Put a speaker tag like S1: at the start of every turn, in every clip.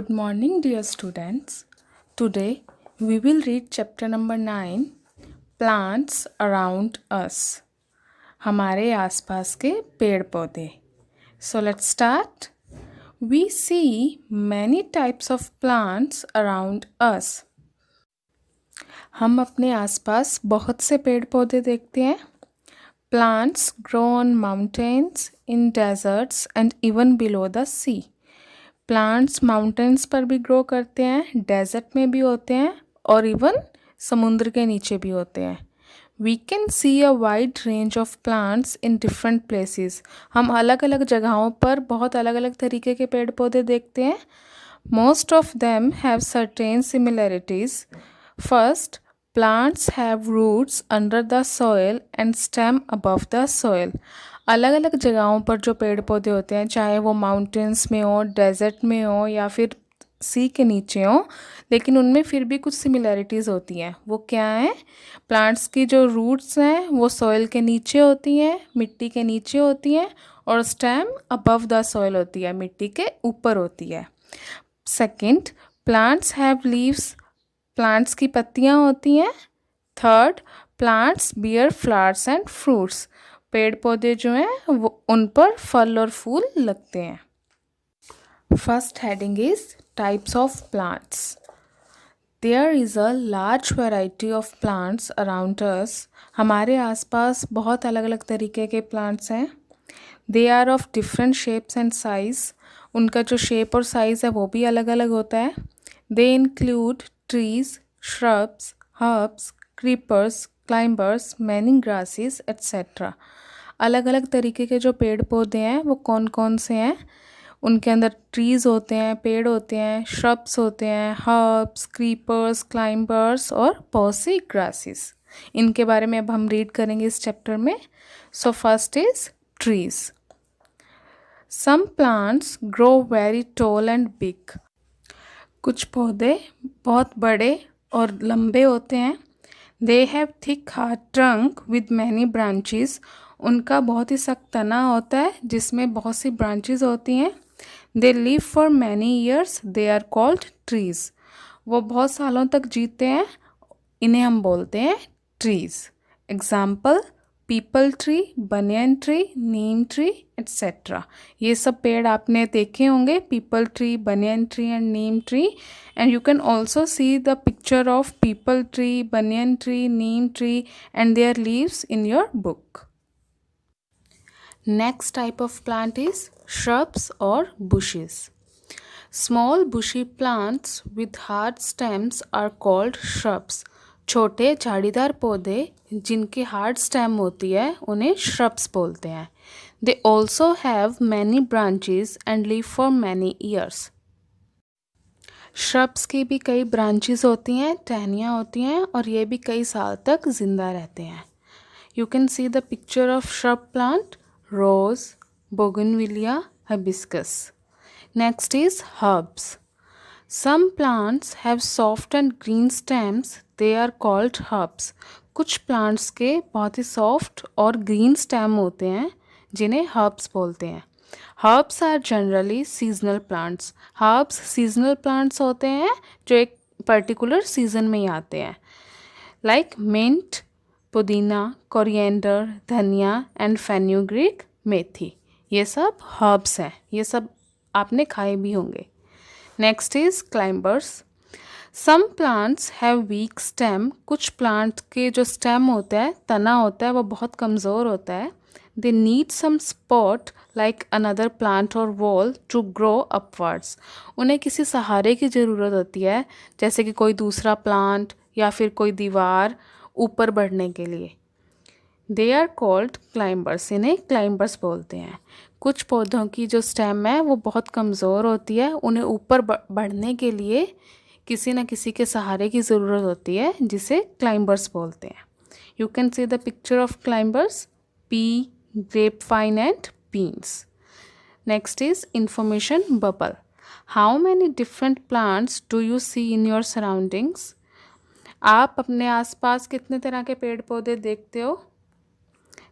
S1: Good morning, dear students. Today we will read chapter number 9 Plants Around Us. हमारे आसपास के पेड़ पौधे. So let's start. We see many types of plants around us. हम अपने आसपास बहुत से पेड़ पौधे देखते हैं. Plants grow on mountains, in deserts and even below the sea. Plants mountains पर भी ग्रो करते हैं, डेजर्ट में भी होते हैं और इवन समुद्र के नीचे भी होते हैं. We can see a wide range of plants in different places. हम अलग अलग जगहों पर बहुत अलग अलग तरीके के पेड़ पौधे देखते हैं. Most of them have certain similarities. First, plants have roots under the soil and stem above the soil. अलग अलग जगहों पर जो पेड़ पौधे होते हैं, चाहे वो माउंटेन्स में हो, डेजर्ट में हो या फिर सी के नीचे हो, लेकिन उनमें फिर भी कुछ सिमिलैरिटीज़ होती हैं. वो क्या है? प्लांट्स की जो रूट्स हैं वो सॉइल के नीचे होती हैं, मिट्टी के नीचे होती हैं, और स्टेम अबव द सॉइल होती है, मिट्टी के ऊपर होती है. Second, plants have leaves. Plants की पत्तियाँ होती हैं. Third, plants beer flowers and fruits. पेड़ पौधे जो हैं वो उन पर फल और फूल लगते हैं. First heading is types of plants. There is a large variety of plants around us. हमारे आसपास बहुत अलग अलग तरीके के प्लांट्स हैं. They are of different shapes and size. उनका जो शेप और साइज़ है वो भी अलग अलग होता है. They include trees, shrubs, herbs, creepers, climbers, many grasses, etc. अलग अलग तरीके के जो पेड़ पौधे हैं वो कौन कौन से हैं? उनके अंदर ट्रीज़ होते हैं, पेड़ होते हैं, shrubs होते हैं, herbs, creepers, climbers और बहुत सी grasses. इनके बारे में अब हम रीड करेंगे इस चैप्टर में. So first is trees. Some plants grow very tall and big. कुछ पौधे बहुत बड़े और लंबे होते हैं. They have thick hard trunk with many branches. उनका बहुत ही सख्त तना होता है जिसमें बहुत सी ब्रांचेस होती हैं. They live for many years. They are called trees. वो बहुत सालों तक जीते हैं, इन्हें हम बोलते हैं trees. Example, peepal tree, banyan tree, neem tree etcetera. ये सब पेड़ आपने देखे होंगे, peepal tree, banyan tree and neem tree. And you can also see the picture of peepal tree, banyan tree, neem tree and their leaves in your book. Next type of plant is shrubs or bushes. Small bushy plants with hard stems are called shrubs. छोटे झाड़ीदार पौधे जिनकी hard stem होती है उन्हें shrubs बोलते हैं. They also have many branches and live for many years. shrubs की भी कई branches होती हैं, टहनियाँ होती हैं और ये भी कई साल तक जिंदा रहते हैं. You can see the picture of shrub plant, rose, bougainvillea, hibiscus. Next is herbs. Some plants have soft and green stems. They are called herbs. कुछ plants के बहुत ही soft और green stem होते हैं जिन्हें herbs बोलते हैं. Herbs are generally seasonal plants. Herbs seasonal plants होते हैं जो एक particular season में ही आते हैं. Like mint, पुदीना, coriander, धनिया and fenugreek, मेथी. ये सब herbs हैं. ये सब आपने खाए भी होंगे. Next is climbers. Some plants have weak stem. कुछ प्लांट के जो स्टेम होता है, तना होता है, वो बहुत कमज़ोर होता है. They need some support like another plant or wall to grow upwards. उन्हें किसी सहारे की ज़रूरत होती है, जैसे कि कोई दूसरा प्लांट या फिर कोई दीवार ऊपर बढ़ने के लिए. They are called climbers. इन्हें क्लाइंबर्स बोलते हैं. कुछ पौधों की जो स्टेम है वो बहुत कमज़ोर होती है, उन्हें ऊपर बढ़ने के लिए किसी न किसी के सहारे की ज़रूरत होती है, जिसे क्लाइंबर्स बोलते हैं. You can see the picture of climbers, pea, grapevine and beans. Next is information bubble. How many different plants do you see in your surroundings. आप अपने आसपास कितने तरह के पेड़ पौधे देखते हो.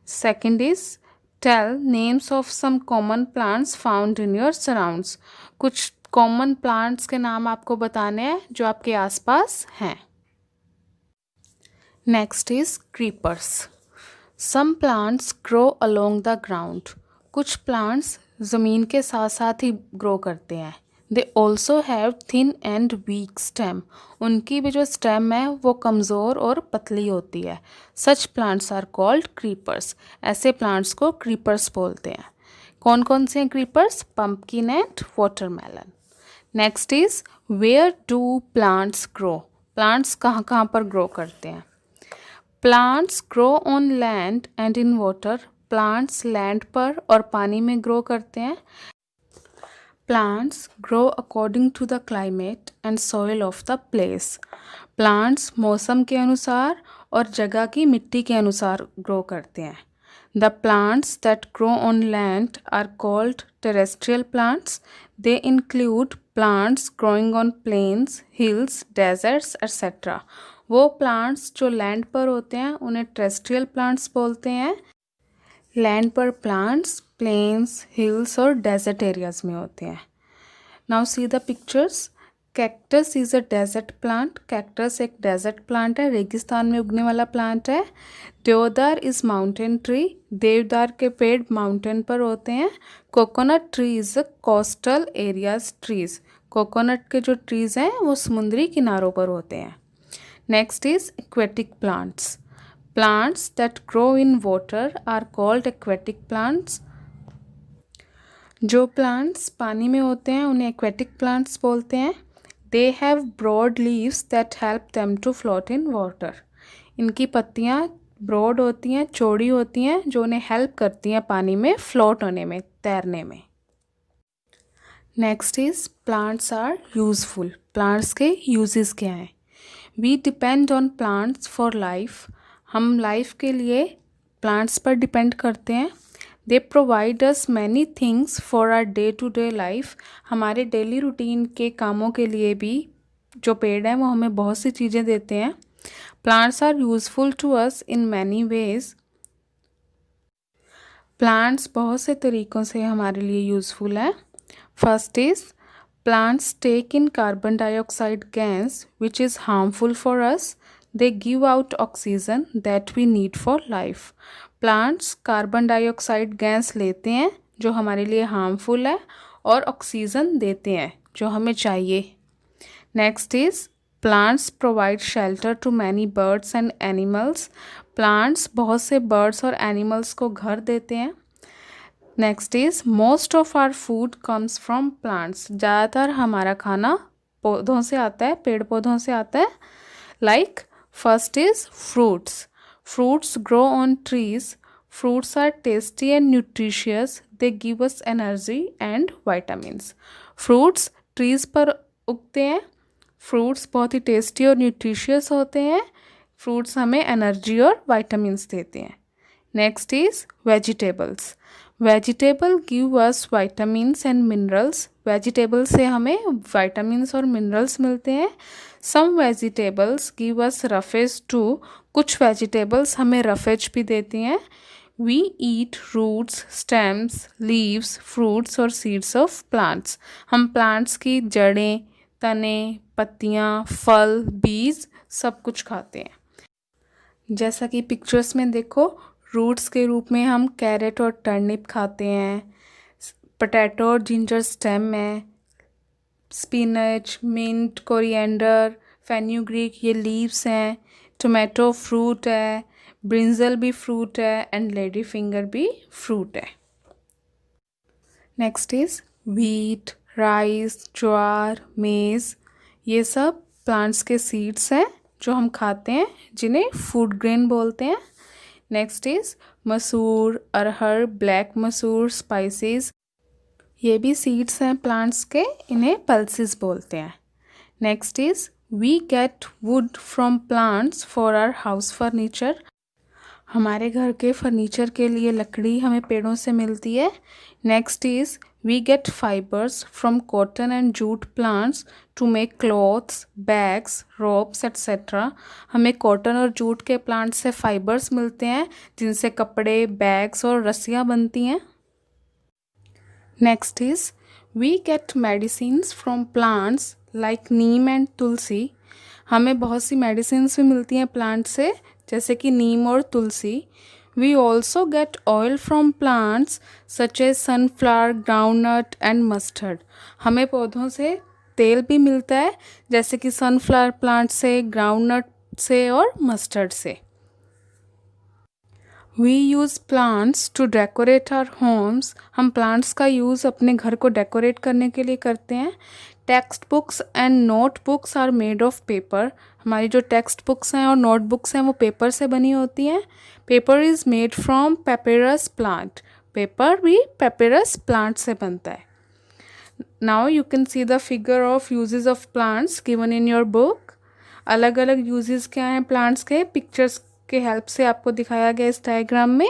S1: Second is tell names of some common plants found in your surrounds. कुछ कॉमन प्लांट्स के नाम आपको बताने हैं जो आपके आसपास हैं। Next is creepers. Some plants grow along the ground. कुछ प्लांट्स ज़मीन के साथ साथ ही ग्रो करते हैं। They also have thin and weak stem. उनकी भी जो स्टेम है वो कमज़ोर और पतली होती है। Such plants are called creepers. ऐसे प्लांट्स को क्रीपर्स बोलते हैं। कौन कौन से हैं creepers? Pumpkin and watermelon. Next is where do plants grow. Plants कहाँ कहाँ पर ग्रो करते हैं? Plants grow on land and in water. Plants land पर और पानी में ग्रो करते हैं। Plants grow according to the climate and soil of the place. Plants मौसम के अनुसार और जगह की मिट्टी के अनुसार ग्रो करते हैं। The plants that grow on land are called terrestrial plants. They include plants growing on plains, hills, deserts, etc. वो plants जो land पर होते हैं उन्हें terrestrial plants बोलते हैं। Land पर plants plains, hills और desert areas में होते हैं। Now see the pictures. Cactus is a desert plant. Cactus एक डेजर्ट प्लांट है, रेगिस्तान में उगने वाला प्लांट है। देवदार इज़ माउंटेन ट्री। देवदार के पेड़ माउंटेन पर होते हैं। Coconut tree is a coastal areas trees. Coconut के जो ट्रीज़ हैं वो समुद्री किनारों पर होते हैं। Next is aquatic plants. Plants that grow in water are called aquatic plants. जो प्लांट्स पानी में होते हैं उन्हें एक्वेटिक प्लांट्स बोलते हैं। They have broad leaves that help them to float in water. इनकी पत्तियाँ ब्रॉड होती हैं, चौड़ी होती हैं, जो उन्हें हेल्प करती हैं पानी में फ्लोट होने में, तैरने में। Next is plants are useful. Plants के यूजेस क्या हैं? We depend on plants for life. हम लाइफ के लिए प्लांट्स पर डिपेंड करते हैं। They provide us many things for our day to day life. हमारे डेली रूटीन के कामों के लिए भी जो पेड़ हैं वो हमें बहुत सी चीज़ें देते हैं। Plants are useful to us in many ways. Plants बहुत से तरीक़ों से हमारे लिए यूज़फुल हैं। First is plants take in carbon dioxide gas which is harmful for us. They give out oxygen that we need for life. Plants carbon dioxide gas लेते हैं जो हमारे लिए हार्मफुल है और ऑक्सीजन देते हैं जो हमें चाहिए। Next is plants provide shelter to many birds and animals. Plants बहुत से बर्ड्स और एनिमल्स को घर देते हैं। Next is most of our food comes from plants. ज़्यादातर हमारा खाना पौधों से आता है, पेड़ पौधों से आता है। Like first is fruits. Fruits grow on trees. Fruits are tasty and nutritious. They give us energy and vitamins. Fruits trees पर उगते हैं। Fruits बहुत ही टेस्टी और न्यूट्रिशियस होते हैं। Fruits हमें एनर्जी और vitamins देते हैं। Next is vegetables. Vegetable give us vitamins and minerals. Vegetable से हमें vitamins और minerals मिलते हैं। Some vegetables give us roughage too. कुछ वेजिटेबल्स हमें रफेज भी देती हैं। We eat roots, stems, leaves, fruits और सीड्स ऑफ प्लांट्स। हम प्लांट्स की जड़ें, तने, पत्तियाँ, फल, बीज सब कुछ खाते हैं। जैसा कि पिक्चर्स में देखो, रूट्स के रूप में हम कैरेट और टर्निप खाते हैं। पोटैटो और जिंजर स्टेम है। स्पिनच, मिंट, कोरिएंडर, फेन्यूग्रीक ये लीव्स हैं। टोमेटो फ्रूट है। ब्रिंजल भी फ्रूट है एंड लेडी फिंगर भी फ्रूट है। नेक्स्ट इज़ व्हीट, राइस, ज्वार, मेज़ ये सब प्लांट्स के सीड्स हैं जो हम खाते हैं, जिन्हें फूड ग्रेन बोलते हैं। नेक्स्ट इज़ मसूर, अरहर, ब्लैक मसूर, स्पाइसेस ये भी सीड्स हैं प्लांट्स के, इन्हें पल्सेस बोलते हैं। Next is we get wood from plants for our house furniture. हमारे घर के फर्नीचर के लिए लकड़ी हमें पेड़ों से मिलती है। Next is we get fibres from cotton and jute plants to make clothes, bags, ropes etcetera. हमें कॉटन और जूट के प्लांट से फाइबर्स मिलते हैं जिनसे कपड़े, बैग्स और रस्सियाँ बनती हैं। Next is we get medicines from plants like neem and tulsi. हमें बहुत सी मेडिसिन्स भी मिलती हैं प्लांट से, जैसे कि नीम और tulsi. We also get oil from plants such as sunflower, groundnut and mustard. हमें पौधों से तेल भी मिलता है, जैसे कि सनफ्लावर प्लांट से, ग्राउंडनट से और मस्टर्ड से। We use plants to decorate our homes. हम प्लांट्स का यूज़ अपने घर को डेकोरेट करने के लिए करते हैं। Textbooks and notebooks are made of paper. हमारी जो टेक्स्ट बुक्स हैं और नोट बुक्स हैं वो पेपर से बनी होती हैं। Paper is made from papyrus plant. Paper भी पेपेरस प्लांट से बनता है। Now you can see the figure of uses of plants given in your book. अलग अलग यूजेस क्या हैं प्लांट्स के, पिक्चर्स के हेल्प से आपको दिखाया गया इस डायग्राम में।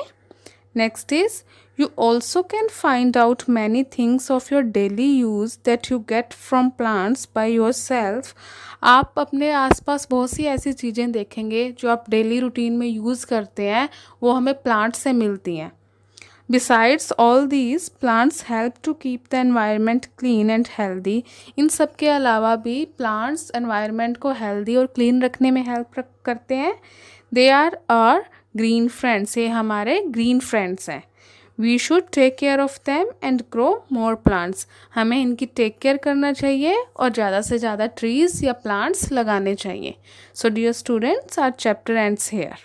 S1: Next is you also can find out many things of your daily use that you get from plants by your self. आप अपने आसपास बहुत सी ऐसी चीज़ें देखेंगे जो आप डेली रूटीन में यूज़ करते हैं, वो हमें प्लांट से मिलती हैं। Besides all these, plants help to keep the environment clean and healthy. इन सब के अलावा भी plants environment को healthy और clean रखने में help करते हैं। They are our green friends. ये हमारे green friends हैं। We should take care of them and grow more plants. हमें इनकी take care करना चाहिए और ज़्यादा से ज़्यादा trees या plants लगाने चाहिए। So dear students, our chapter ends here.